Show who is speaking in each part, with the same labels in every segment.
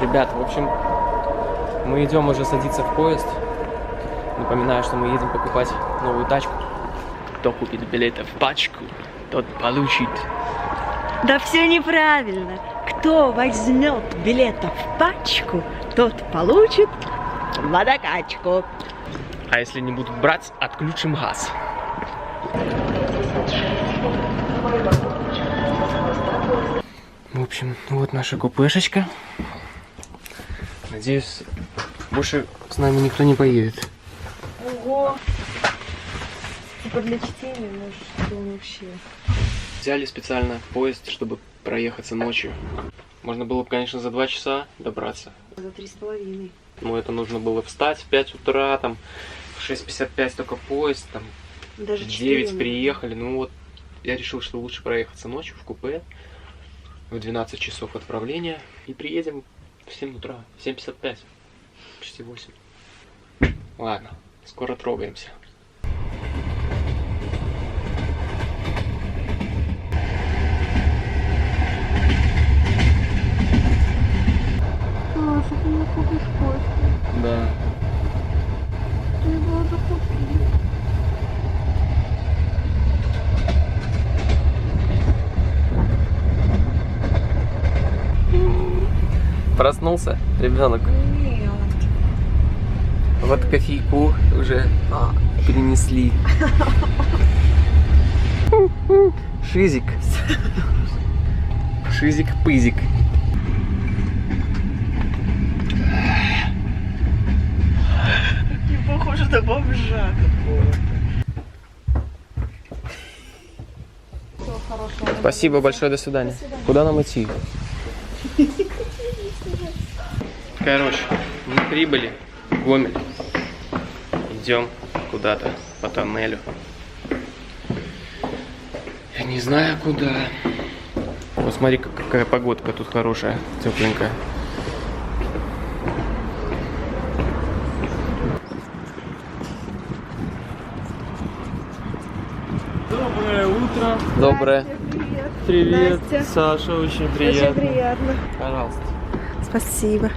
Speaker 1: Ребят, в общем, мы идем уже садиться в поезд. Напоминаю, что мы едем покупать новую тачку. Кто купит билеты в пачку, тот получит.
Speaker 2: Да все неправильно. Кто возьмет билетов в пачку, тот получит водокачку.
Speaker 1: А если не будут брать, отключим газ. В общем, вот наша купешечка. Надеюсь, больше с нами никто не поедет.
Speaker 2: Ого! Типа для чтения, может, вообще.
Speaker 1: Взяли специально поезд, чтобы проехаться ночью. Можно было бы, конечно, за 2 часа добраться.
Speaker 2: За 3,5.
Speaker 1: Но это нужно было встать в 5 утра, там в 6:55 только поезд, там
Speaker 2: Даже
Speaker 1: в
Speaker 2: 4,
Speaker 1: 9 приехали. Ну вот, я решил, что лучше проехаться ночью в купе. В 12 часов отправления. И приедем в 7 утра, 7:55. Почти 8. Ладно, скоро трогаемся. Да. Проснулся ребенок.
Speaker 2: Нет.
Speaker 1: Вот кофейку уже принесли. Шизик. Шизик-пызик.
Speaker 2: Не похоже на бомжа какого-то.
Speaker 1: Спасибо большое, до свидания. Куда нам идти? Короче, мы прибыли в Гомель. Идем куда-то по тоннелю. Я не знаю куда. Вот смотри, какая погодка тут хорошая, тепленькая.
Speaker 3: Доброе утро.
Speaker 1: Доброе.
Speaker 3: Привет,
Speaker 2: Здрасте.
Speaker 3: Саша, очень приятно.
Speaker 2: Очень приятно.
Speaker 1: Пожалуйста.
Speaker 2: Спасибо.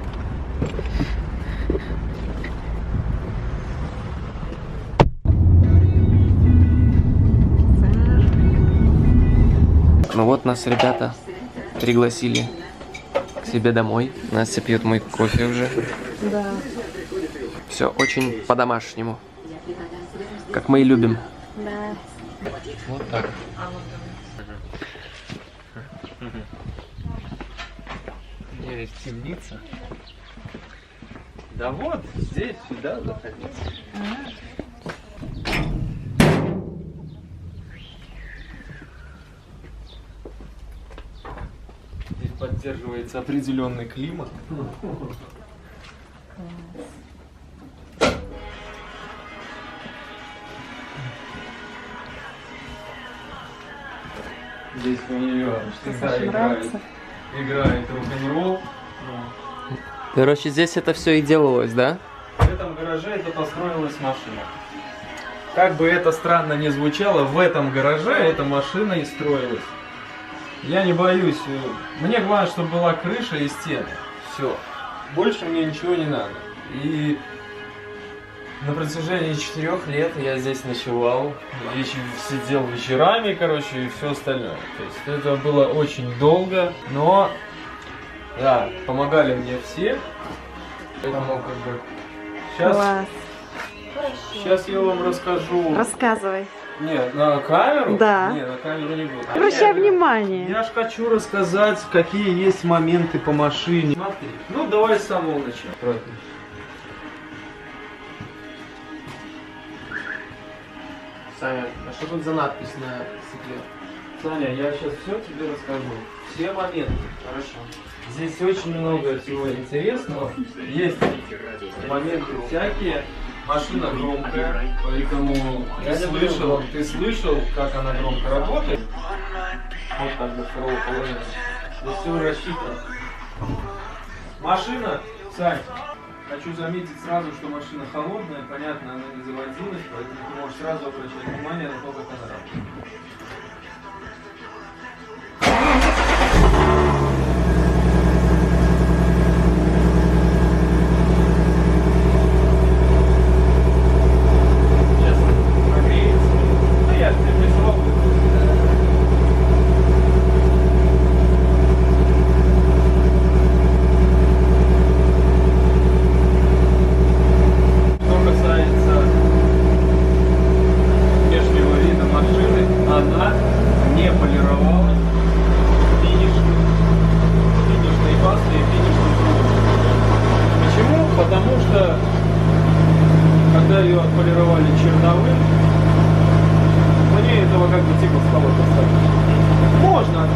Speaker 1: Ну вот нас ребята пригласили к себе домой. Настя пьет мой кофе уже.
Speaker 2: Да.
Speaker 1: Все очень по-домашнему. Как мы и любим.
Speaker 2: Да.
Speaker 1: Вот так. Здесь темница. Да вот, здесь, сюда заходить. Здесь поддерживается определенный климат. Здесь у нее играет рок-н-ролл. Короче, здесь это все и делалось, да?
Speaker 3: В этом гараже это построилась машина. Как бы это странно ни звучало, в этом гараже эта машина и строилась. Я не боюсь. Мне главное, чтобы была крыша и стены. Все. Больше мне ничего не надо. И на протяжении 4 лет я здесь ночевал, сидел вечерами, короче, и все остальное. То есть это было очень долго, но да, помогали мне все. Поэтому как бы
Speaker 2: Класс.
Speaker 3: сейчас я вам расскажу.
Speaker 2: Рассказывай.
Speaker 3: Нет, на камеру?
Speaker 2: Да.
Speaker 3: Нет, на камеру не буду.
Speaker 2: Обращай внимание.
Speaker 3: Я ж хочу рассказать, какие есть моменты по машине. Смотри, ну давай с самого начала.
Speaker 1: Саня, а что тут за надпись на стекле?
Speaker 3: Саня, я сейчас все тебе расскажу. Все моменты.
Speaker 1: Хорошо.
Speaker 3: Здесь очень много всего интересного. Есть моменты всякие. Машина громкая, поэтому ты слышал, как она громко работает. Вот так до второго положения. Здесь все рассчитано. Машина, Сань, хочу заметить сразу, что машина холодная, понятно, она не заводилась, поэтому ты можешь сразу обращать внимание на то, как она работает.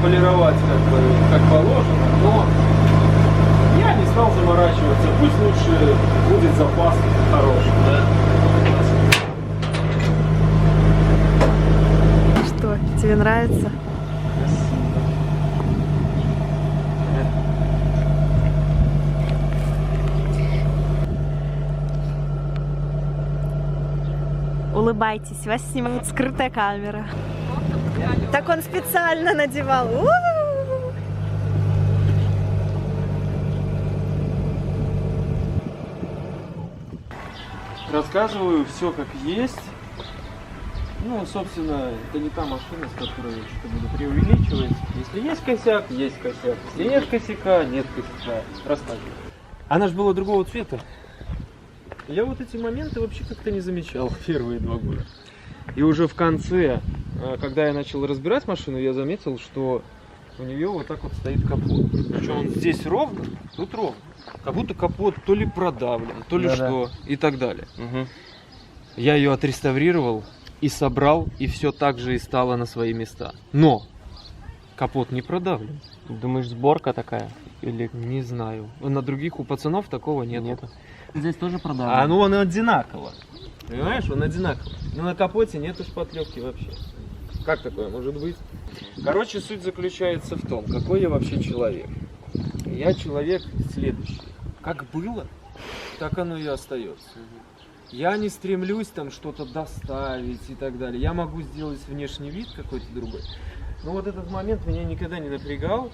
Speaker 3: отполировать как положено, но я не стал заморачиваться. Пусть лучше будет запас хороший, да?
Speaker 2: Что, тебе нравится? Улыбайтесь, вас снимает скрытая камера. Так он специально надевал. У-у-у.
Speaker 3: Рассказываю все как есть. Ну, собственно, это не та машина, с которой я что-то буду преувеличивать. Если есть косяк, есть косяк. Если нет косяка, нет косяка. Рассказываю. Она же была другого цвета. Я вот эти моменты вообще как-то не замечал первые 2 года. И уже в конце, когда я начал разбирать машину, я заметил, что у нее вот так вот стоит капот. Причем он здесь ровно, тут ровно. Как будто капот то ли продавлен, то ли что, и так далее. Угу. Я ее отреставрировал и собрал, и все так же и стало на свои места. Но капот не продавлен.
Speaker 1: Думаешь, сборка такая? Или...
Speaker 3: Не знаю. На других у пацанов такого нет.
Speaker 1: Нету. Здесь тоже продавлен.
Speaker 3: А ну он одинаково. Понимаешь, он одинаково. Но на капоте нету шпатлевки вообще. Как такое может быть? Короче, суть заключается в том, какой я вообще человек. Я человек следующий. Как было, так оно и остается. Я не стремлюсь там что-то доставить и так далее. Я могу сделать внешний вид какой-то другой. Но вот этот момент меня никогда не напрягал.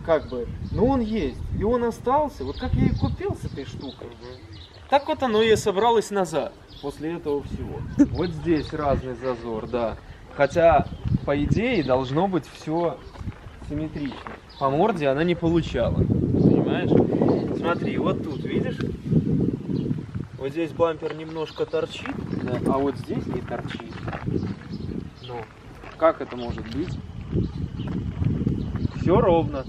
Speaker 3: Как бы, но он есть. И он остался. Вот как я и купил с этой штукой. Так вот оно и собралось назад. После этого всего. Вот здесь разный зазор, да. Хотя, по идее, должно быть все симметрично. По морде она не получала. Понимаешь? Смотри, вот тут, видишь? Вот здесь бампер немножко торчит, да, а вот здесь не торчит. Ну, как это может быть? Все ровно.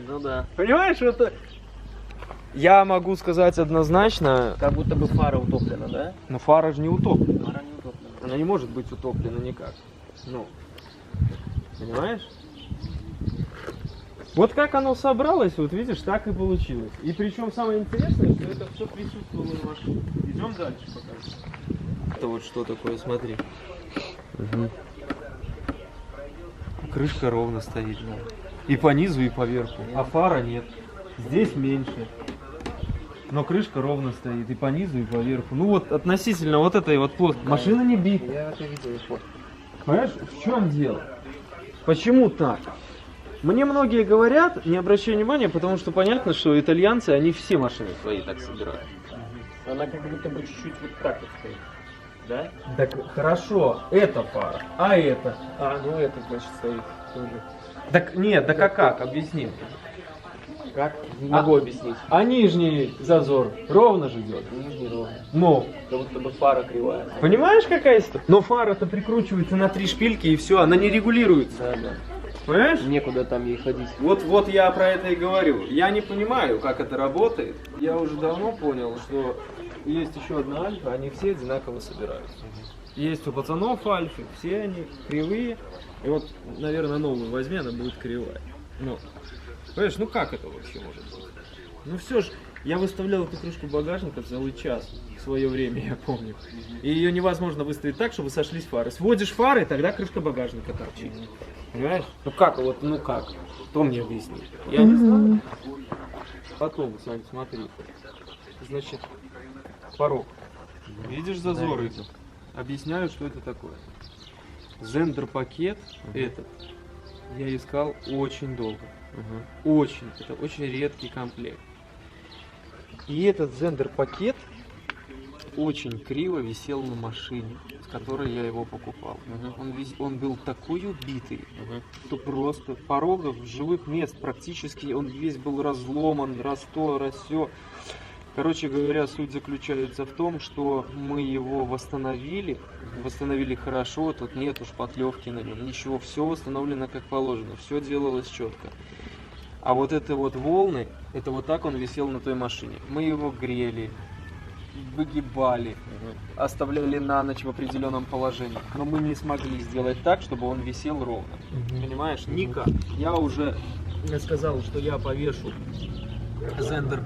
Speaker 1: Ну да.
Speaker 3: Понимаешь, это... Я могу сказать однозначно...
Speaker 1: Как будто бы фара утоплена, да?
Speaker 3: Но фара же не утоплена.
Speaker 1: Фара не утоплена.
Speaker 3: Она не может быть утоплена никак. Ну, понимаешь? Вот как оно собралось, вот видишь, так и получилось. И причем самое интересное, что это все присутствовало в машине. Идем дальше покажем. Это вот что такое, смотри.
Speaker 1: Угу.
Speaker 3: Крышка ровно стоит. И по низу, и по верху. А фара нет. Здесь меньше. Но крышка ровно стоит. И по низу, и по верху. Ну вот относительно вот этой вот плоскости. Машина не бита.
Speaker 1: Я это видел.
Speaker 3: Понимаешь, в чем дело? Почему так? Мне многие говорят, не обращай внимания, потому что понятно, что итальянцы, они все машины свои так собирают.
Speaker 1: Она как будто бы чуть-чуть вот так вот стоит. Да?
Speaker 3: Так хорошо, это фара, а это?
Speaker 1: А, ну это значит стоит тоже.
Speaker 3: Так нет, так а как? Объясни.
Speaker 1: Как? Не могу объяснить.
Speaker 3: А нижний зазор ровно же идет?
Speaker 1: Нижний ровно.
Speaker 3: Но.
Speaker 1: Как будто бы фара кривая.
Speaker 3: Понимаешь, какая история? Но фара-то прикручивается на 3 шпильки и все, она не регулируется.
Speaker 1: Да, да.
Speaker 3: Понимаешь?
Speaker 1: Некуда там ей ходить.
Speaker 3: Вот я про это и говорю. Я не понимаю, как это работает. Я уже давно понял, что есть еще одна альфа, они все одинаково собираются. Есть у пацанов альфы, все они кривые. И вот, наверное, новую возьми, она будет кривая. Ну, понимаешь, ну как это вообще может быть? Ну все же, я выставлял эту крышку багажника целый час в свое время, я помню. И ее невозможно выставить так, чтобы сошлись фары. Сводишь фары, и тогда крышка багажника торчит. Понимаешь? Ну как, вот, ну как? Кто мне объяснит? Я не знаю. Потом, Сань, смотри. Значит, порог. Видишь зазоры? Объясняю, что это такое. Зендер пакет этот я искал очень долго. Очень. Это очень редкий комплект. И этот Зендер пакет очень криво висел на машине, с которой я его покупал. Он был такой убитый, что просто порогов, живых мест практически, он весь был разломан, раз то, раз сё. Короче говоря, суть заключается в том, что мы его восстановили хорошо, тут нету шпатлевки на нем, ничего, все восстановлено как положено, все делалось четко. А вот это вот волны, это вот так он висел на той машине. Мы его грели, выгибали, оставляли на ночь в определенном положении. Но мы не смогли сделать так, чтобы он висел ровно. Понимаешь? Никак. Я уже сказал, что я повешу Zender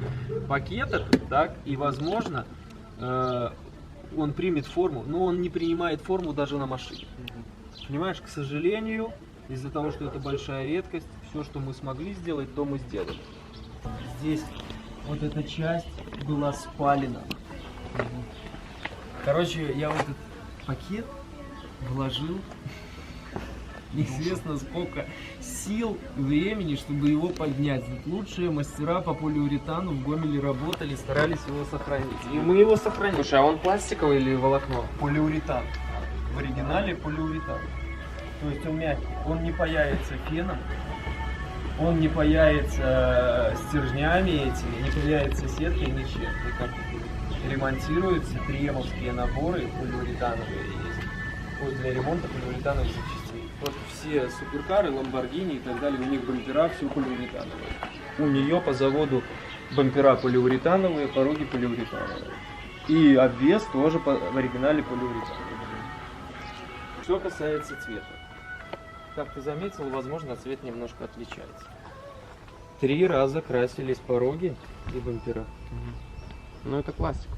Speaker 3: пакет этот, так, и возможно он примет форму, но он не принимает форму даже на машине. Понимаешь, к сожалению, из-за того, что это большая редкость, все, что мы смогли сделать, то мы сделали. Здесь вот эта часть была спалена. Короче, я вот этот пакет вложил неизвестно сколько сил, времени, чтобы его поднять. Лучшие мастера по полиуретану в Гомеле работали, старались его сохранить. И мы его сохранили.
Speaker 1: Слушай, а он пластиковый или волокно?
Speaker 3: Полиуретан. В оригинале полиуретан. То есть он мягкий. Он не паяется феном, он не паяется стержнями этими, не паяется сеткой, ничем. Никак. Ремонтируются триемовские наборы полиуретановые есть. Вот для ремонта полиуретановых запчастей. Вот все суперкары, Ламборгини и так далее, у них бампера все полиуретановые. У нее по заводу бампера полиуретановые, пороги полиуретановые. И обвес тоже в оригинале полиуретановый. Что касается цвета. Как ты заметил, возможно, цвет немножко отличается. 3 раза красились пороги и бампера.
Speaker 1: Ну это классика.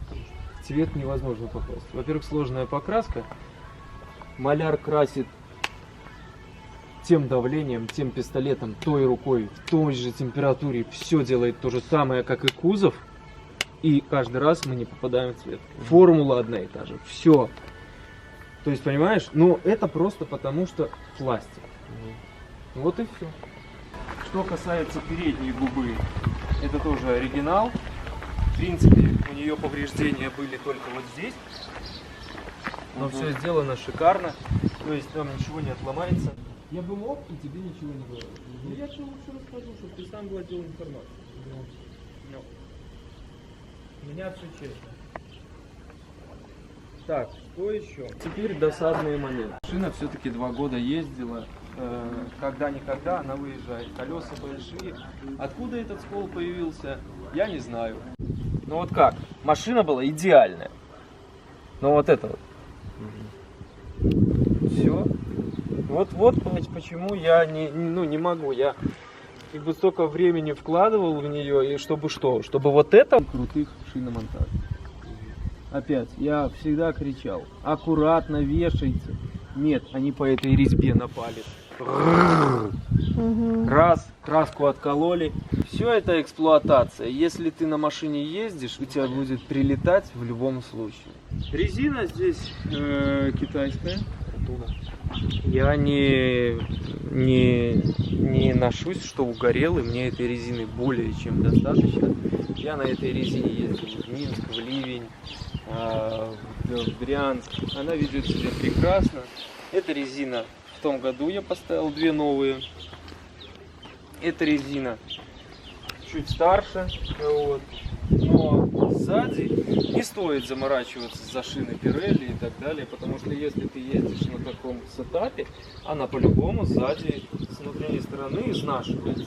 Speaker 3: В цвет невозможно попасть. Во-первых, сложная покраска. Маляр красит тем давлением, тем пистолетом, той рукой, в той же температуре. Все делает то же самое, как и кузов. И каждый раз мы не попадаем в цвет. Формула одна и та же. Все. То есть, понимаешь, но это просто потому, что пластик. Вот и все. Что касается передней губы, это тоже оригинал. В принципе, у нее повреждения были только вот здесь. Но все сделано шикарно. То есть там ничего не отломается. Я бы мог и тебе ничего не говорить. Но я тебе лучше расскажу, чтобы ты сам владел информацией. У меня все честно. Так, что еще? Теперь досадные моменты. Машина все-таки 2 года ездила. Когда-никогда она выезжает. Колеса большие. Откуда этот скол появился, я не знаю. Ну вот как? Машина была идеальная. Но вот это вот. Все. Вот почему я не могу. Я как бы столько времени вкладывал в нее, и чтобы что? Чтобы вот это крутых шиномонтажей. Опять, я всегда кричал, аккуратно вешайте. Нет, они по этой резьбе напали. Раз, краску откололи. Все это эксплуатация. Если ты на машине ездишь, у тебя будет прилетать в любом случае. Резина здесь китайская. Я не ношусь, что угорел, и мне этой резины более чем достаточно. Я на этой резине ездил в Минск, в Ливень, в Брянск. Она ведет себя прекрасно. Эта резина в том году я поставил 2 новые. Эта резина чуть старше, вот. Но сзади не стоит заморачиваться за шины Pirelli и так далее, потому что если ты ездишь на таком сетапе, она по-любому сзади с внутренней стороны изнашивается.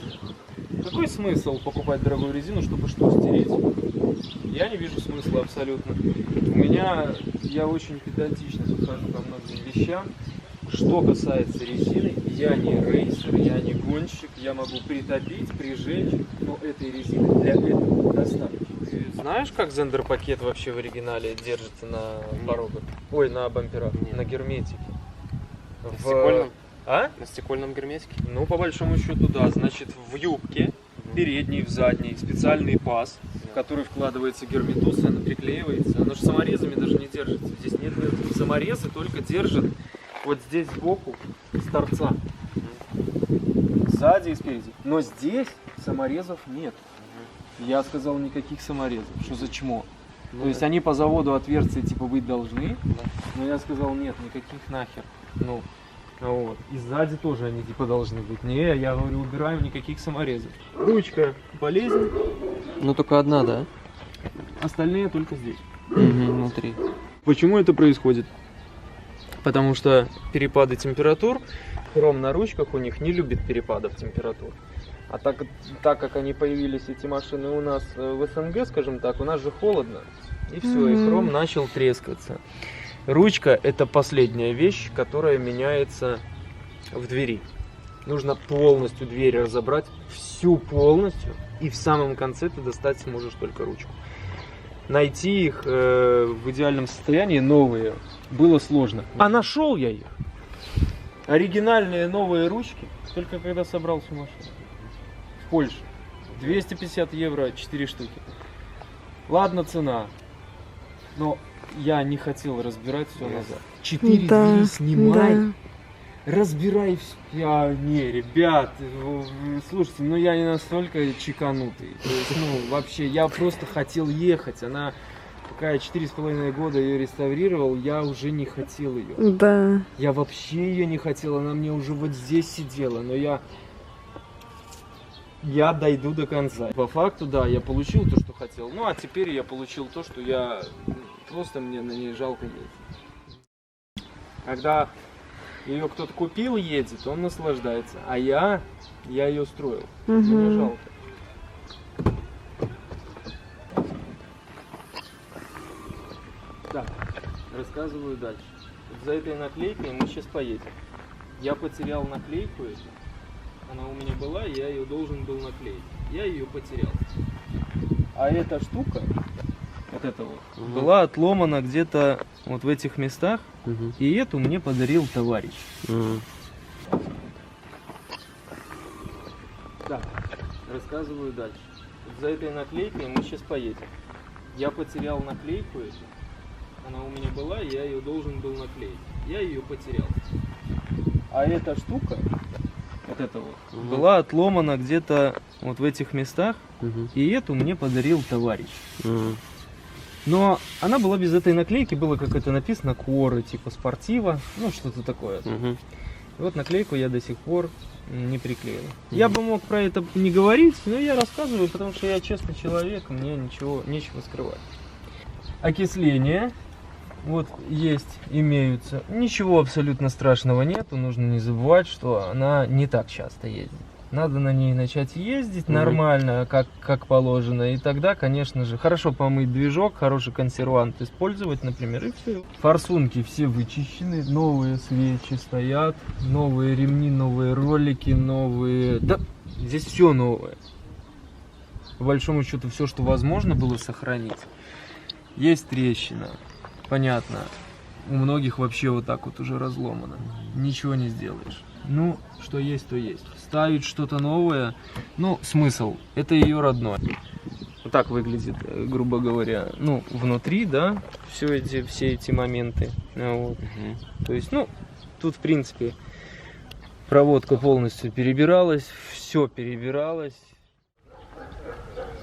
Speaker 3: Какой смысл покупать дорогую резину, чтобы что, стереть? Я не вижу смысла абсолютно. Я очень педантично подхожу ко многим вещам. Что касается резины, я не рейсер, я не гонщик, я могу притопить, прижечь, но этой резины для этого достаточно. Ты знаешь, как Zender пакет вообще в оригинале держится на порогах? Ой, на бамперах, на герметике.
Speaker 1: На стекольном?
Speaker 3: А?
Speaker 1: На стекольном герметике?
Speaker 3: Ну, по большому счету, да. Значит, в юбке, передней, в задней, специальный паз, в который вкладывается герметуз, и она приклеивается. Оно же саморезами даже не держится. Здесь нет саморезы, только держат вот здесь сбоку с торца. Сзади и спереди. Но здесь саморезов нет. Я сказал, никаких саморезов. Что за чмо? То есть они по заводу отверстия типа быть должны, но я сказал, нет, никаких нахер. Ну, вот. И сзади тоже они типа должны быть. Не, я говорю, убираем, никаких саморезов. Ручка болезнь.
Speaker 1: Ну только одна, да?
Speaker 3: Остальные только здесь.
Speaker 1: Внутри.
Speaker 3: Почему это происходит? Потому что перепады температур, хром на ручках у них не любит перепадов температур. А так как они появились, эти машины у нас в СНГ, скажем так, у нас же холодно. и все, и хром начал трескаться. Ручка — это последняя вещь, которая меняется в двери. Нужно полностью дверь разобрать, всю полностью, и в самом конце ты достать сможешь только ручку. Найти их в идеальном состоянии, новые, было сложно. А нашел я их. Оригинальные новые ручки, только когда собрал всю машину. В Польше. 250 евро 4 штуки. Ладно, цена. Но я не хотел разбирать все назад. 4 двери снимай. Разбирай все. Не, ребят, слушайте, ну я не настолько чеканутый. То есть, ну, вообще, я просто хотел ехать. Она, пока я 4,5 года ее реставрировал, я уже не хотел ее.
Speaker 2: Да.
Speaker 3: Я вообще ее не хотел, она мне уже вот здесь сидела, но я дойду до конца. По факту, да, я получил то, что хотел. Ну, а теперь я получил то, что я просто мне на ней жалко ездить. Когда ее кто-то купил и едет, он наслаждается. А я ее строил. Мне жалко. Так, рассказываю дальше. Вот за этой наклейкой мы сейчас поедем. Я потерял наклейку эту. Она у меня была, я ее должен был наклеить. Я ее потерял. А эта штука, вот эта вот, была отломана где-то вот в этих местах. И эту мне подарил товарищ. Так, рассказываю дальше. Вот за этой наклейкой мы сейчас поедем. Я потерял наклейку эту. Она у меня была, я ее должен был наклеить. Я ее потерял. А эта штука, вот эта вот, была отломана где-то вот в этих местах. И эту мне подарил товарищ. Но она была без этой наклейки, было как это написано, Коры, типа спортива, ну что-то такое. И вот наклейку я до сих пор не приклеил. Я бы мог про это не говорить, но я рассказываю, потому что я честный человек, мне нечего скрывать. Окисление. Вот есть, имеются. Ничего абсолютно страшного нету. Нужно не забывать, что она не так часто ездит. Надо на ней начать ездить нормально, как положено. И тогда, конечно же, хорошо помыть движок, хороший консервант использовать, например, и все. Форсунки все вычищены, новые свечи стоят, новые ремни, новые ролики, новые... Да, здесь все новое. По большому счету, все, что возможно было сохранить. Есть трещина. Понятно, у многих вообще вот так вот уже разломано. Ничего не сделаешь. Ну, что есть, то есть. Ставить что-то новое, ну, смысл, это ее родное. Вот так выглядит, грубо говоря, ну, внутри, да, все эти моменты. Вот. То есть, ну, тут, в принципе, проводка полностью перебиралась, все перебиралось.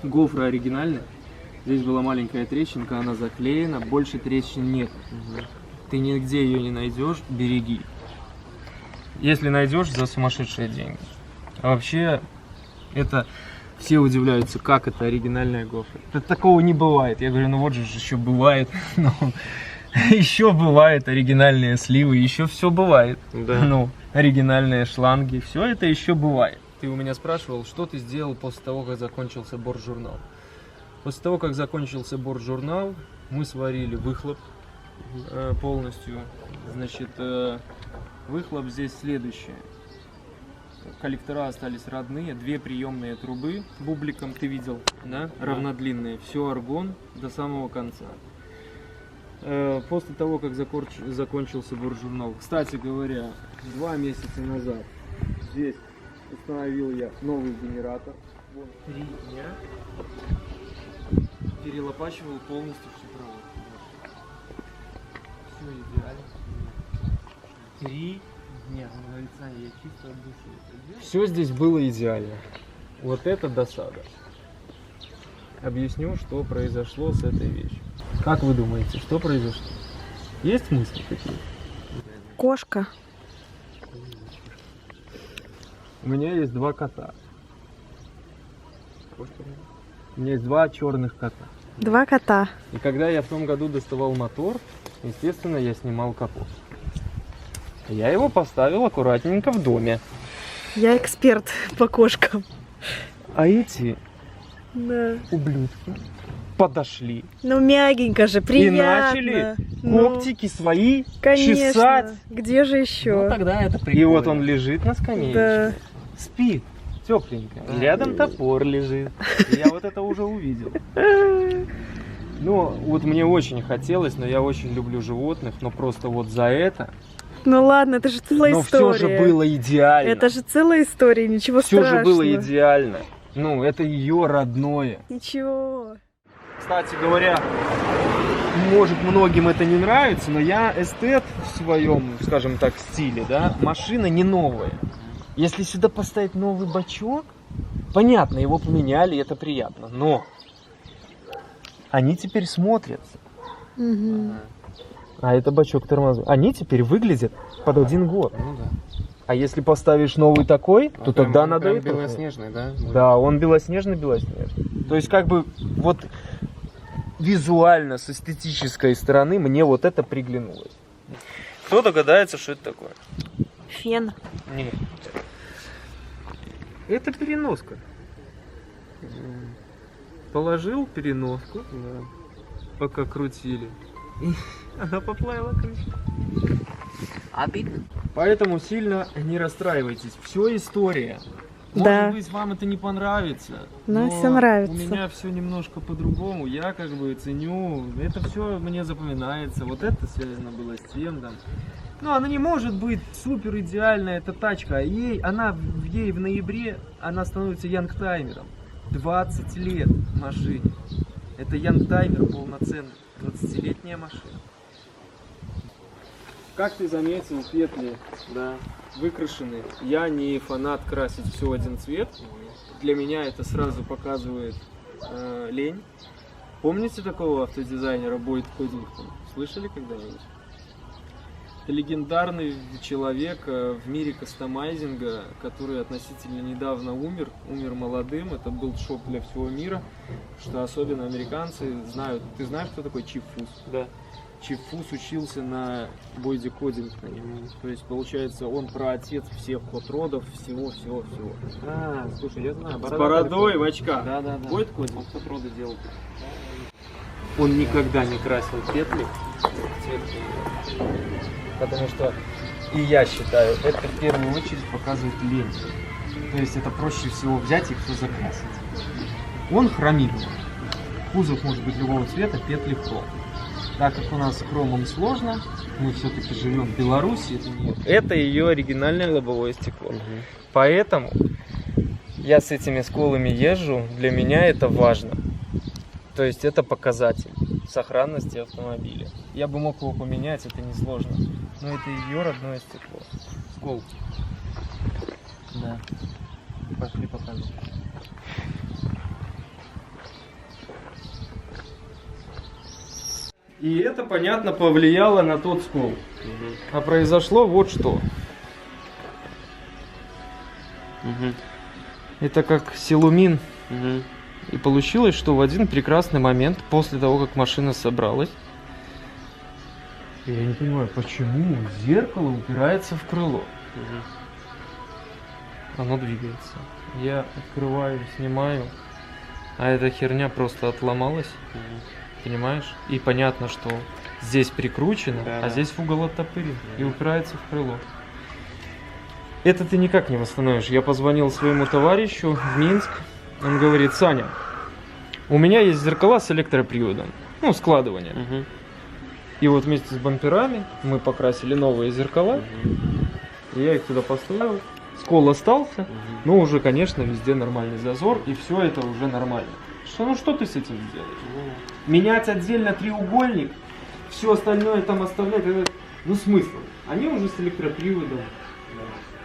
Speaker 3: Гофра оригинальная. Здесь была маленькая трещинка, она заклеена, больше трещин нет. Ты нигде ее не найдешь, береги. Если найдешь, за сумасшедшие деньги. А вообще, это все удивляются, как это оригинальная гофра. Такого не бывает. Я говорю, ну вот же еще бывает. Еще бывает оригинальные сливы, еще все бывает. Ну, оригинальные шланги, все это еще бывает. Ты у меня спрашивал, что ты сделал после того, как закончился бортжурнал. После того, как закончился бортжурнал, мы сварили выхлоп полностью. Значит, выхлоп здесь следующее. Коллектора остались родные, 2 приемные трубы бубликом, ты видел, да? Равнодлинные. Все аргон до самого конца. После того, как закончился бортжурнал, кстати говоря, 2 месяца назад здесь установил я новый генератор. 3 дня. Перелопачивал полностью всю проводку. Все идеально. 3 дня. Я чисто от души. Все здесь было идеально. Вот это досада. Объясню, что произошло с этой вещью. Как вы думаете, что произошло? Есть мысли какие?
Speaker 2: Кошка.
Speaker 3: У меня есть 2 кота. У меня есть 2 черных кота.
Speaker 2: 2 кота.
Speaker 3: И когда я в том году доставал мотор, естественно, я снимал капот. Я его поставил аккуратненько в доме.
Speaker 2: Я эксперт по кошкам.
Speaker 3: А эти
Speaker 2: Да.
Speaker 3: ублюдки подошли
Speaker 2: Ну, мягенько же,
Speaker 3: и
Speaker 2: приятно.
Speaker 3: начали
Speaker 2: Ну,
Speaker 3: когтики свои
Speaker 2: конечно.
Speaker 3: чесать.
Speaker 2: Где же
Speaker 1: Ну,
Speaker 2: еще?
Speaker 1: тогда это прикольно.
Speaker 3: И вот он лежит на скамеечке,
Speaker 2: Да.
Speaker 3: спит, тепленько.
Speaker 1: Да.
Speaker 3: Рядом топор лежит. Я вот это уже увидел. Ну, вот мне очень хотелось, но я очень люблю животных, но просто вот за это.
Speaker 2: Ну ладно, это же целая
Speaker 3: Но
Speaker 2: история.
Speaker 3: все же было идеально.
Speaker 2: Это же целая история, ничего
Speaker 3: Все
Speaker 2: страшного.
Speaker 3: же было идеально. Ну, это ее родное.
Speaker 2: Ничего.
Speaker 3: Кстати говоря, может, многим это не нравится, но я эстет в своем, скажем так, стиле, да. Машина не новая. Если сюда поставить новый бачок, понятно, его поменяли, это приятно, но они теперь смотрятся.
Speaker 2: Мгм.
Speaker 3: А это бачок тормозов. Они теперь выглядят под один год.
Speaker 1: Ну да.
Speaker 3: А если поставишь новый такой, то тогда надо
Speaker 1: прям
Speaker 3: это.
Speaker 1: белоснежный, да?
Speaker 3: Да, он белоснежный-белоснежный. То есть как бы вот визуально, с эстетической стороны мне вот это приглянулось. Кто догадается, что это такое?
Speaker 2: Фен.
Speaker 3: Нет. Это переноска. Положил переноску,
Speaker 1: Да.
Speaker 3: пока крутили. И она поплавила крышу.
Speaker 1: Обидно.
Speaker 3: Поэтому сильно не расстраивайтесь. Все история.
Speaker 2: Да.
Speaker 3: Может быть, вам это не понравится.
Speaker 2: Нам
Speaker 3: но
Speaker 2: всё нравится.
Speaker 3: У меня все немножко по-другому. Я как бы ценю. Это все мне запоминается. Вот это связано было с тем, там. Ну, она не может быть супер идеальная, эта тачка. А ей в ноябре она становится янгтаймером. 20 лет машине. Это янгтаймер полноценный. 20-летняя машина. Как ты заметил, петли, да, выкрашены. Я не фанат красить все в один цвет. Для меня это сразу показывает лень. Помните такого автодизайнера Бойд Кодингтон? Слышали когда-нибудь? Это легендарный человек в мире кастомайзинга, который относительно недавно умер молодым. Это был шок для всего мира, что особенно американцы знают. Ты знаешь, кто такой Чип Фус?
Speaker 1: Да.
Speaker 3: Чип Фус учился на Бойде Кодингтоне. То есть, получается, он праотец всех хот-родов, всего.
Speaker 1: А, слушай, я знаю.
Speaker 3: С бородой в очках.
Speaker 1: Да.
Speaker 3: Бойд Кодингтон.
Speaker 1: Он тут роды делал.
Speaker 3: Он никогда не красил петли цвет, потому что, и я считаю, это в первую очередь показывает лень. То есть это проще всего взять и все закрасить. Он хромит. Кузов может быть любого цвета, петли хром. Так как у нас с хромом сложно, мы все-таки живем в Беларуси, это ее оригинальное лобовое стекло. Поэтому я с этими сколами езжу, для меня это важно. То есть это показатель сохранности автомобиля. Я бы мог его поменять, это несложно. Но это ее родное стекло. Скол. Да. Пошли показывать. И это, понятно, повлияло на тот скол. А произошло вот что. Это как силумин. И получилось, что в один прекрасный момент, после того, как машина собралась, я не понимаю, почему зеркало упирается в крыло. Оно двигается. Я открываю, снимаю, а эта херня просто отломалась. Понимаешь? И понятно, что здесь прикручено,
Speaker 1: Да,
Speaker 3: а
Speaker 1: да.
Speaker 3: здесь в угол оттопырен и упирается в крыло. Это ты никак не восстановишь. Я позвонил своему товарищу в Минск. Он говорит: Саня, у меня есть зеркала с электроприводом. Ну, складывание. И вот вместе с бамперами мы покрасили новые зеркала. И я их туда поставил. Скол остался, но уже, конечно, везде нормальный зазор. И все это уже нормально. Что ты с этим сделаешь? Менять отдельно треугольник, все остальное там оставлять, это, ну смысл? Они уже с электроприводом.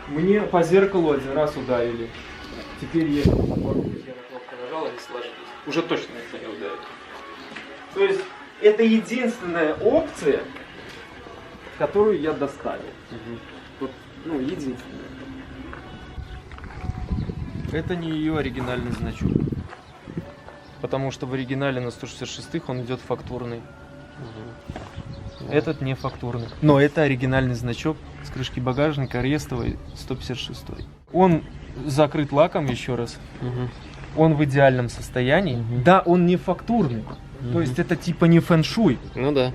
Speaker 3: Мне по зеркалу один раз ударили. Теперь я на кнопку нажал, они сложились. Уже точно никто не ударит. То есть это единственная опция, которую я доставил. Вот, ну, единственная. Это не ее оригинальный значок. Потому что в оригинале на 166-х он идет фактурный. Этот не фактурный. Но это оригинальный значок с крышки багажника рестовой 156. Он закрыт лаком еще раз. Он в идеальном состоянии. Да, он не фактурный. То есть это типа не фэн-шуй,
Speaker 1: Ну да.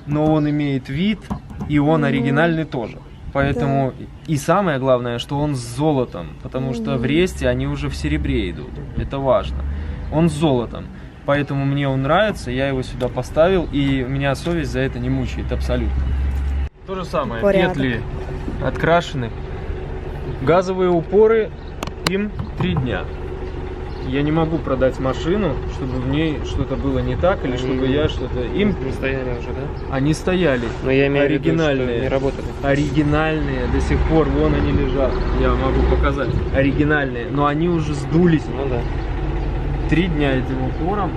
Speaker 3: но он имеет вид, и он оригинальный тоже. Поэтому и самое главное, что он с золотом, потому что в Ресте они уже в серебре идут. Это важно. Он с золотом. Поэтому мне он нравится, я его сюда поставил, и меня совесть за это не мучает абсолютно. То же самое,
Speaker 2: Порядок.
Speaker 3: петли открашены. Газовые упоры, им 3 дня. Я не могу продать машину, чтобы в ней что-то было не так, или чтобы я что-то... Им
Speaker 1: не стояли уже, да?
Speaker 3: они стояли.
Speaker 1: Но я имею в виду,
Speaker 3: оригинальные.
Speaker 1: что не работали.
Speaker 3: Оригинальные до сих пор, вон они лежат. Я могу показать. Оригинальные, но они уже сдулись.
Speaker 1: Ну да.
Speaker 3: 3 дня этим упором,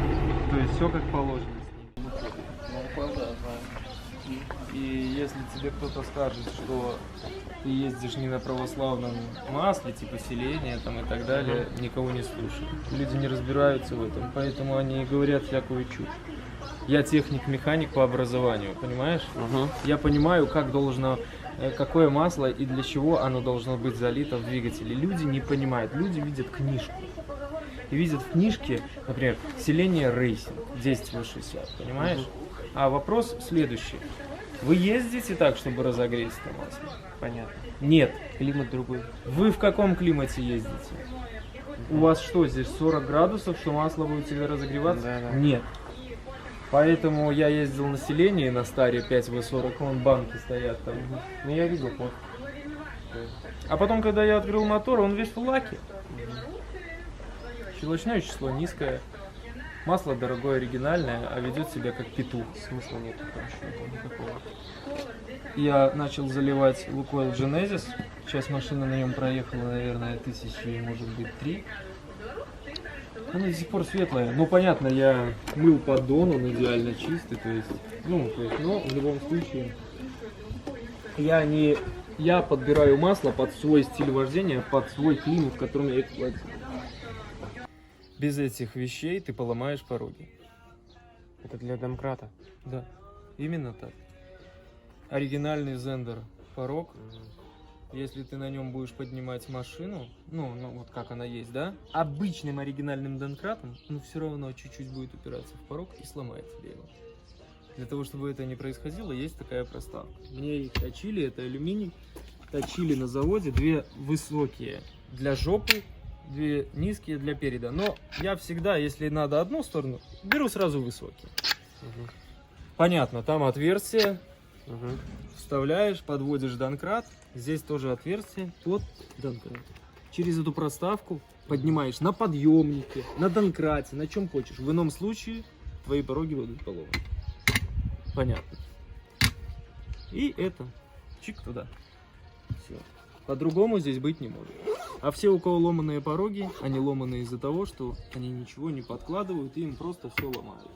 Speaker 3: то есть все как положено с ним. И если тебе кто-то скажет, что ты ездишь не на православном масле, типа селения там и так далее, никого не слушай. Люди не разбираются в этом, поэтому они говорят всякую чушь. Я техник-механик по образованию, понимаешь? Я понимаю, как должно, какое масло и для чего оно должно быть залито в двигателе. Люди не понимают, люди видят книжку. И видят в книжке, например, селение рейсинг 10В60, понимаешь? А вопрос следующий. Вы ездите так, чтобы разогреть это масло?
Speaker 1: Понятно.
Speaker 3: Нет.
Speaker 1: Климат другой.
Speaker 3: Вы в каком климате ездите? У вас что, здесь 40 градусов, что масло будет себе разогреваться?
Speaker 1: Да.
Speaker 3: Нет. Поэтому я ездил на селении на старе 5В40, вон банки стоят там. Ну я видел плохо. А потом, когда я открыл мотор, он весь в лаке. Щелочное число низкое. Масло дорогое, оригинальное, а ведет себя как петух.
Speaker 1: Смысла нет никакого.
Speaker 3: Я начал заливать Лукойл Genesis. Сейчас машина на нем проехала, наверное, 1000, может быть, 3. Она до сих пор светлая. Ну, понятно, я мыл поддон, он идеально чистый, то есть, но в любом случае, я подбираю масло под свой стиль вождения, под свой климат, в котором я эксплуатирую. Без этих вещей ты поломаешь пороги.
Speaker 1: Это для домкрата.
Speaker 3: Да, именно так. Оригинальный Zender порог. Если ты на нем будешь поднимать машину, ну вот как она есть, да, обычным оригинальным домкратом, он все равно чуть-чуть будет упираться в порог и сломает тебе его. Для того, чтобы это не происходило, есть такая проставка. Мне их точили, это алюминий, точили на заводе, 2 высокие для жопы, 2 низкие для переда. Но я всегда, если надо одну сторону, беру сразу высокие. Понятно, там отверстие. Вставляешь, подводишь донкрат. Здесь тоже отверстие под донкрат. Через эту проставку поднимаешь на подъемнике, на донкрате, на чем хочешь. В ином случае твои пороги будут поломаны. Понятно. И это чик туда. Все. По-другому здесь быть не может. А все, у кого ломаные пороги, они ломаны из-за того, что они ничего не подкладывают, и им просто все ломают.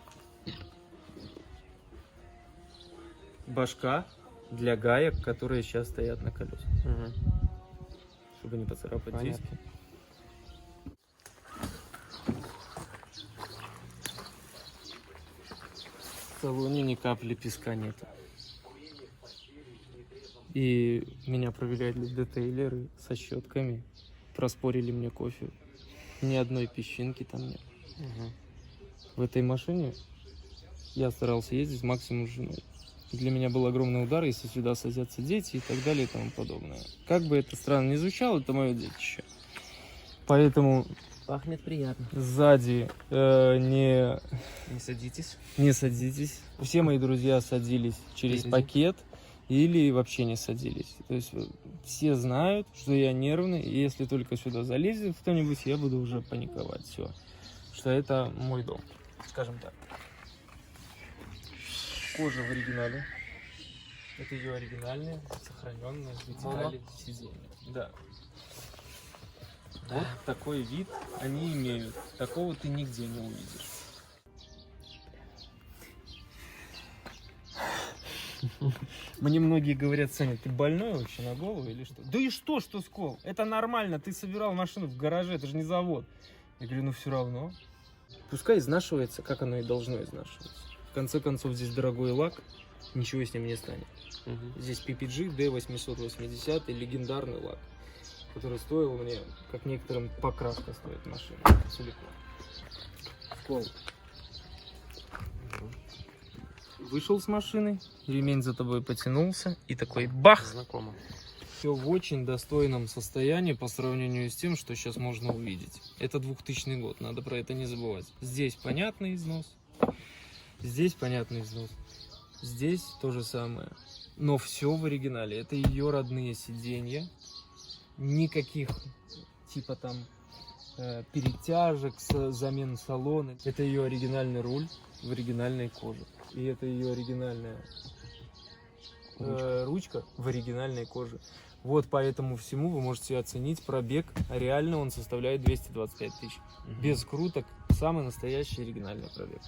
Speaker 3: Башка для гаек, которые сейчас стоят на колесах. Чтобы не поцарапать диски. В салоне ни капли песка нету. И меня проверяли детейлеры со щетками. Проспорили мне кофе. Ни одной песчинки там нет. В этой машине я старался ездить максимум с женой. Для меня был огромный удар, если сюда садятся дети и так далее и тому подобное. Как бы это странно ни звучало, это мое детище. Поэтому
Speaker 1: Пахнет приятно.
Speaker 3: сзади не
Speaker 1: садитесь.
Speaker 3: Не садитесь. Все мои друзья садились через пакет или вообще не садились. То есть все знают, что я нервный, и если только сюда залезет кто-нибудь, я буду уже паниковать. Все. Что это мой дом, скажем так. Кожа в оригинале. Это ее оригинальные, сохраненные детали сиденья. Да. Вот такой вид они имеют. Такого ты нигде не увидишь. Мне многие говорят: Саня, ты больной вообще на голову или что? Да и что скол? Это нормально, ты собирал машину в гараже, это же не завод. Я говорю, ну все равно. Пускай изнашивается, как оно и должно изнашиваться. В конце концов, здесь дорогой лак, ничего с ним не станет. Здесь PPG D880, легендарный лак, который стоил мне, как некоторым, покраска стоит машина целиком. Скол. вышел с машины, ремень за тобой потянулся и такой бах!
Speaker 1: Знакомо.
Speaker 3: Все в очень достойном состоянии по сравнению с тем, что сейчас можно увидеть. Это 2000 год, надо про это не забывать. Здесь понятный износ, здесь понятный износ, здесь то же самое. Но все в оригинале. Это ее родные сиденья. Никаких типа там перетяжек, замен салона. Это ее оригинальный руль в оригинальной коже. И это ее оригинальная ручка в оригинальной коже. Вот по этому всему вы можете оценить пробег. Реально он составляет 225 тысяч. Без круток. Самый настоящий оригинальный пробег.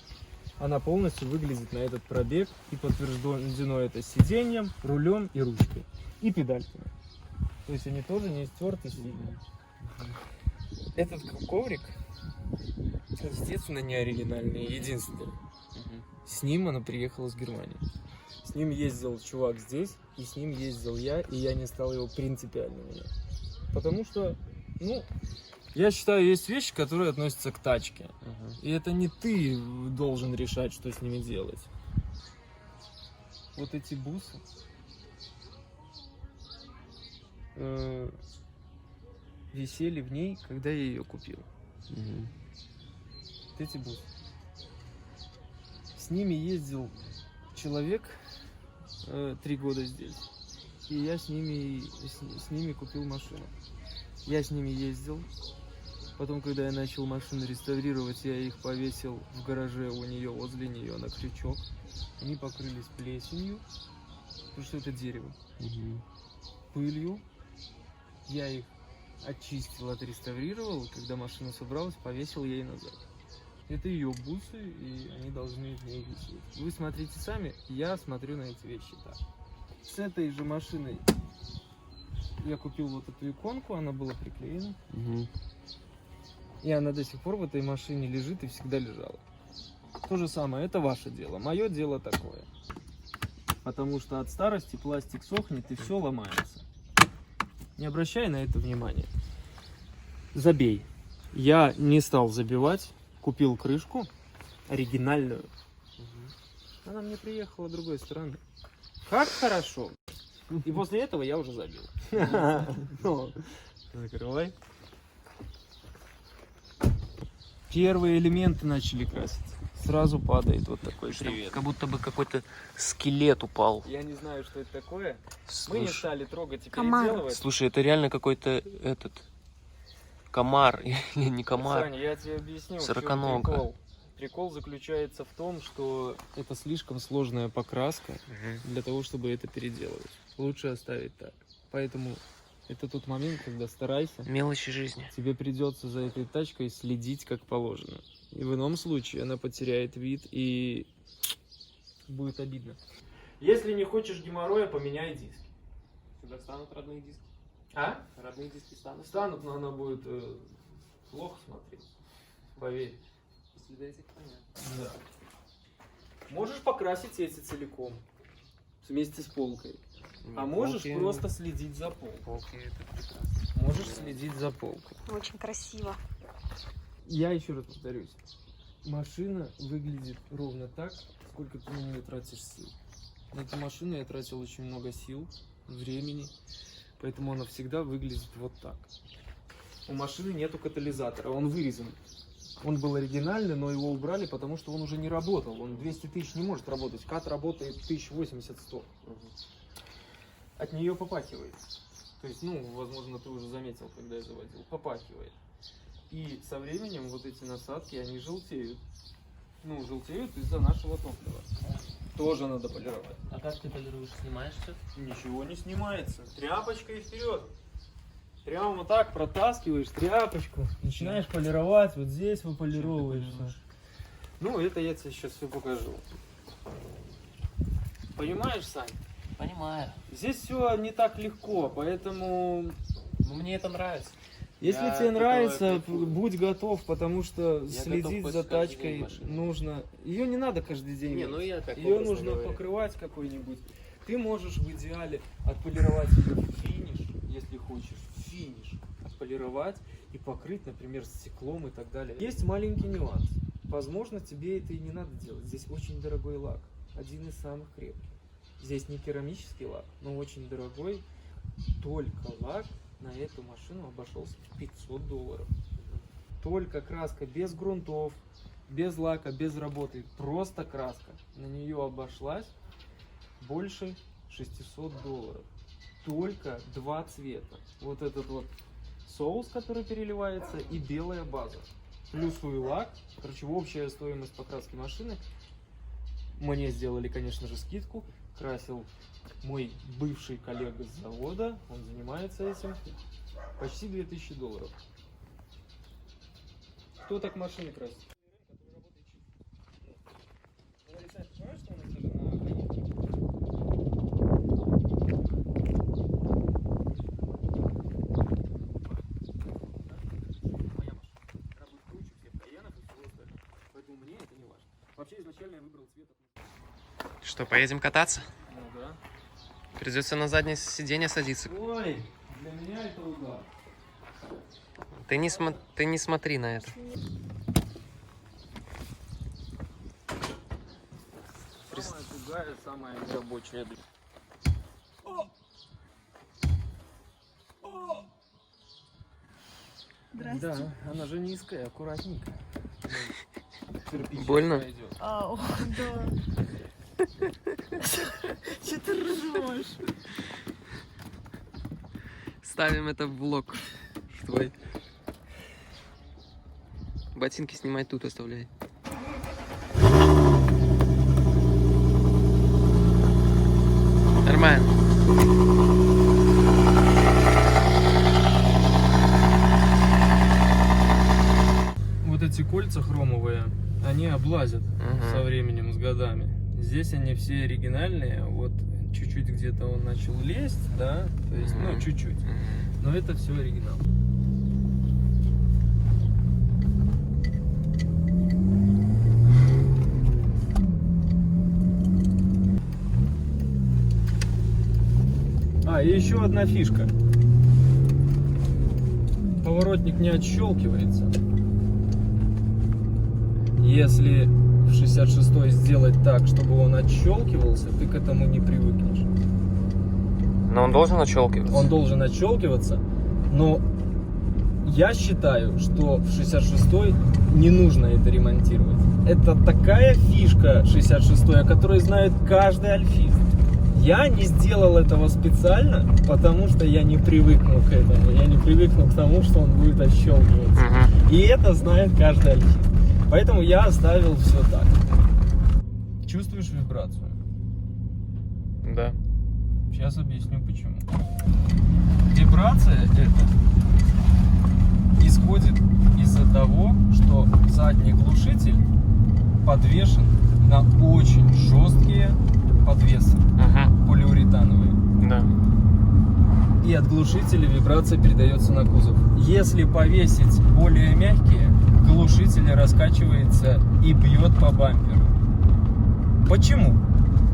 Speaker 3: Она полностью выглядит на этот пробег. И подтверждено это сиденьем, рулем и ручкой. И педальками. То есть они тоже не стерты сильно. Этот коврик, естественно, не оригинальный, единственный. С ним она приехала с Германии. С ним ездил чувак здесь, и с ним ездил я, и я не стал его принципиально менять. Потому что, я считаю, есть вещи, которые относятся к тачке. И это не ты должен решать, что с ними делать. Вот эти бусы висели в ней, когда я ее купил. Вот эти бусы. С ними ездил человек 3 года здесь. И я с ними купил машину. Я с ними ездил. Потом, когда я начал машину реставрировать, я их повесил в гараже у нее, возле нее, на крючок. Они покрылись плесенью, потому что это дерево. Пылью. Я их очистил, отреставрировал. Когда машина собралась, повесил ей назад. Это ее бусы, и они должны в ней висеть. Вы смотрите сами, я смотрю на эти вещи так. С этой же машиной я купил вот эту иконку, она была приклеена. И она до сих пор в этой машине лежит и всегда лежала. То же самое, это ваше дело. Мое дело такое. Потому что от старости пластик сохнет и все ломается. Не обращай на это внимания. Забей. Я не стал забивать. Купил крышку оригинальную. Она мне приехала с другой стороны. Как хорошо. И после этого я уже забил. Закрывай. Первые элементы начали красить. Сразу падает вот такой привет.
Speaker 1: Как будто бы какой-то скелет упал.
Speaker 3: Я не знаю, что это такое. Мы не
Speaker 1: Слушай,
Speaker 3: стали трогать и
Speaker 2: Комар.
Speaker 3: переделывать.
Speaker 1: слушай, это реально какой-то комар. Не комар.
Speaker 3: Саня, я тебе объясню, в чем
Speaker 1: Сороконога.
Speaker 3: прикол. Прикол заключается в том, что это слишком сложная покраска для того, чтобы это переделывать. Лучше оставить так. Поэтому это тот момент, когда старайся.
Speaker 1: Мелочи жизни.
Speaker 3: Тебе придется за этой тачкой следить как положено. И в ином случае она потеряет вид и будет обидно. Если не хочешь геморроя, поменяй диск.
Speaker 1: Сюда станут родные диски.
Speaker 3: А?
Speaker 1: Родные диски станут.
Speaker 3: Станут, но она будет плохо смотреть. Поверь.
Speaker 1: Если до этих понятно.
Speaker 3: Да. Можешь покрасить эти целиком. Вместе с полкой. А можешь просто следить за полкой.
Speaker 1: Полки это прекрасно.
Speaker 3: Можешь следить за полкой.
Speaker 2: Очень красиво.
Speaker 3: Я еще раз повторюсь. Машина выглядит ровно так, сколько ты на нее тратишь сил. На эту машину я тратил очень много сил, времени, поэтому она всегда выглядит вот так. У машины нету катализатора, он вырезан. Он был оригинальный, но его убрали, потому что он уже не работал. Он 200 тысяч не может работать. КАТ работает 1080-100. От нее попахивает. То есть, возможно, ты уже заметил, когда я заводил. Попахивает. И со временем вот эти насадки, они желтеют. Желтеют из-за нашего топлива. Тоже надо полировать.
Speaker 1: А как ты полируешь? Снимаешь все?
Speaker 3: Ничего не снимается. Тряпочкой вперед. Прямо вот так протаскиваешь тряпочку. Начинаешь полировать. Вот здесь выполировываешь. Это я тебе сейчас все покажу. Понимаешь, Сань?
Speaker 1: Понимаю.
Speaker 3: Здесь все не так легко, поэтому...
Speaker 1: Но мне это нравится.
Speaker 3: Если
Speaker 1: Я
Speaker 3: тебе
Speaker 1: готов
Speaker 3: нравится,
Speaker 1: кайфую.
Speaker 3: будь готов, потому что
Speaker 1: Я
Speaker 3: следить
Speaker 1: готов
Speaker 3: за
Speaker 1: хоть каждый
Speaker 3: тачкой
Speaker 1: день машину.
Speaker 3: нужно. Ее не надо каждый день.
Speaker 1: Не, я так
Speaker 3: Ее
Speaker 1: образно
Speaker 3: нужно
Speaker 1: говорю.
Speaker 3: покрывать какой-нибудь. Ты можешь в идеале отполировать ее в финиш, если хочешь, финиш, отполировать и покрыть, например, стеклом и так далее. Есть маленький нюанс. Возможно, тебе это и не надо делать. Здесь очень дорогой лак. один из самых крепких. Здесь не керамический лак, но очень дорогой. Только лак на эту машину обошелся в $500. Только краска, без грунтов, без лака, без работы. Просто краска. На нее обошлась больше $600. Только два цвета. Вот этот вот соус, который переливается, и белая база. Плюсовый лак. Короче, общая стоимость покраски машины. Мне сделали, конечно же, скидку. Красил мой бывший коллега с завода. Он занимается этим. Почти $2000. Кто так машины красит? Вообще изначально я выбрал цвет.
Speaker 1: Что, поедем кататься?
Speaker 3: Ну да.
Speaker 1: Придется на заднее сиденье садиться.
Speaker 3: Ой, для меня это удар.
Speaker 1: Ты не смотри на это.
Speaker 3: Самая тугая, самая нерабочая. Да, она же низкая, аккуратненькая. Кирпичик
Speaker 1: Больно?
Speaker 3: пойдет.
Speaker 2: Ау, да. Что ты ржешь?
Speaker 1: Ставим это в влог. Твой. Ботинки снимай тут, оставляй. Нормально.
Speaker 3: Вот эти кольца хромовые, они облазят
Speaker 1: Ага.
Speaker 3: со временем, с годами. Здесь они все оригинальные, вот чуть-чуть где-то он начал лезть, да, то есть, ну, чуть-чуть. Но это все оригинал. И еще одна фишка. Поворотник не отщелкивается. Если в 66-й сделать так, чтобы он отщелкивался, ты к этому не привыкнешь.
Speaker 1: Но он должен отщелкиваться.
Speaker 3: Он должен отщелкиваться, но я считаю, что в 66-й не нужно это ремонтировать. Это такая фишка 66-й, о которой знает каждый альфист. Я не сделал этого специально, потому что я не привыкну к этому. Я не привыкну к тому, что он будет отщелкиваться. И это знает каждый альфист. Поэтому я оставил все так. Чувствуешь вибрацию?
Speaker 1: Да.
Speaker 3: Сейчас объясню почему. Вибрация эта исходит из-за того, что задний глушитель подвешен на очень жесткие подвесы, полиуретановые.
Speaker 1: Да.
Speaker 3: И от глушителя вибрация передается на кузов. Если повесить более мягкие, глушитель раскачивается и бьет по бамперу. Почему?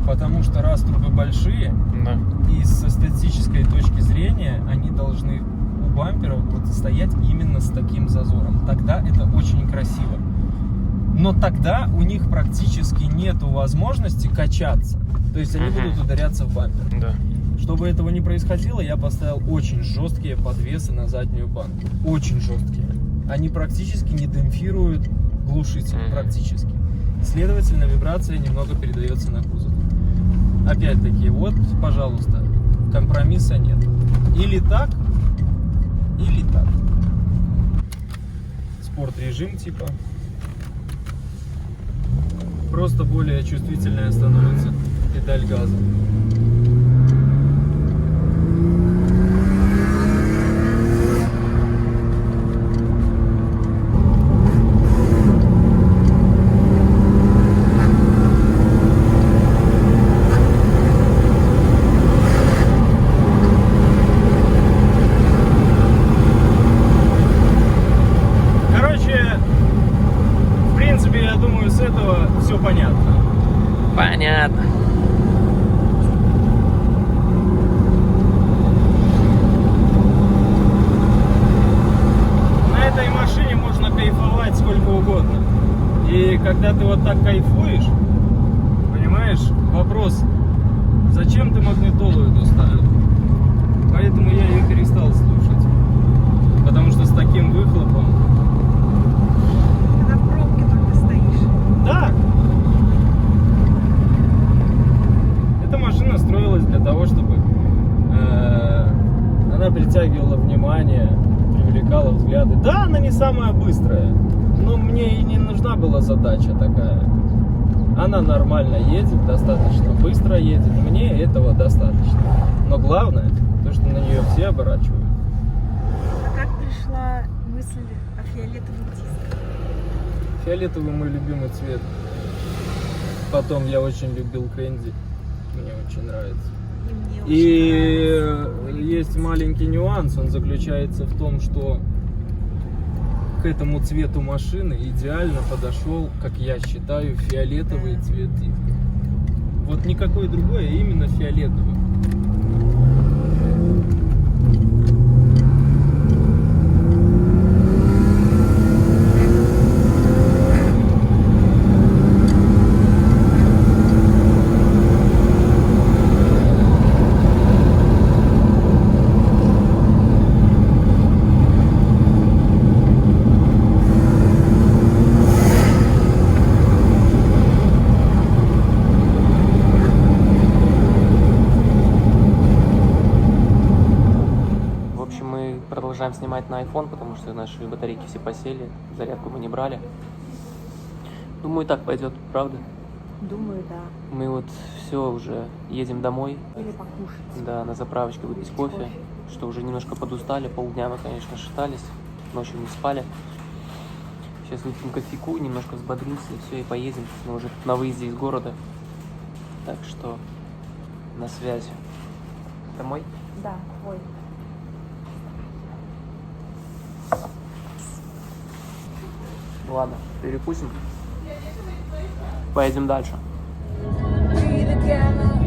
Speaker 3: Потому что раструбы большие,
Speaker 1: Да.
Speaker 3: и со статической точки зрения они должны у бампера вот стоять именно с таким зазором. Тогда это очень красиво. Но тогда у них практически нету возможности качаться. То есть они будут ударяться в бампер.
Speaker 1: Да.
Speaker 3: Чтобы этого не происходило, я поставил очень жесткие подвесы на заднюю банку. Очень жесткие. Они практически не демпфируют глушитель. Практически. Следовательно, вибрация немного передается на кузов. Опять-таки, вот, пожалуйста, компромисса нет. Или так, или так. Спорт-режим типа. Просто более чувствительная становится педаль газа. Короче, в принципе, я думаю, с этого все понятно.
Speaker 1: Понятно.
Speaker 3: На этой машине можно кайфовать сколько угодно. И когда ты вот так кайфуешь, понимаешь? Понимаешь, вопрос, зачем ты магнитолу эту ставил? Поэтому я ее перестал слушать. Потому что с таким выхлопом...
Speaker 2: Когда в пробке только стоишь.
Speaker 3: Да! Эта машина строилась для того, чтобы она притягивала внимание, привлекала взгляды. Да, она не самая быстрая, но мне и не нужна была задача такая. Она нормально едет, достаточно быстро едет, мне этого достаточно. Но главное, то, что на нее все оборачивают.
Speaker 2: А как пришла мысль о фиолетовых дисках?
Speaker 3: Фиолетовый мой любимый цвет. Потом я очень любил Кэнди. Мне очень нравится.
Speaker 2: И мне очень
Speaker 3: И
Speaker 2: нравится.
Speaker 3: есть маленький нюанс, он заключается в том, что к этому цвету машины идеально подошел, как я считаю, фиолетовый цвет диска. Вот никакой другой, а именно фиолетовый.
Speaker 1: В общем, мы продолжаем снимать на iPhone, потому что наши батарейки все посели, зарядку мы не брали. Думаю, так пойдет, правда?
Speaker 2: Думаю, да.
Speaker 1: Мы вот все уже едем домой,
Speaker 2: Или покушать.
Speaker 1: да, на заправочке выпить кофе, что уже немножко подустали, полдня мы, конечно, шатались, ночью не спали. Сейчас выпьем кофейку, немножко взбодримся и все, и поедем. Мы уже на выезде из города, так что на связи. Домой?
Speaker 2: Да, ой.
Speaker 1: Ладно, перекусим. Поедем дальше.
Speaker 4: Breathe again.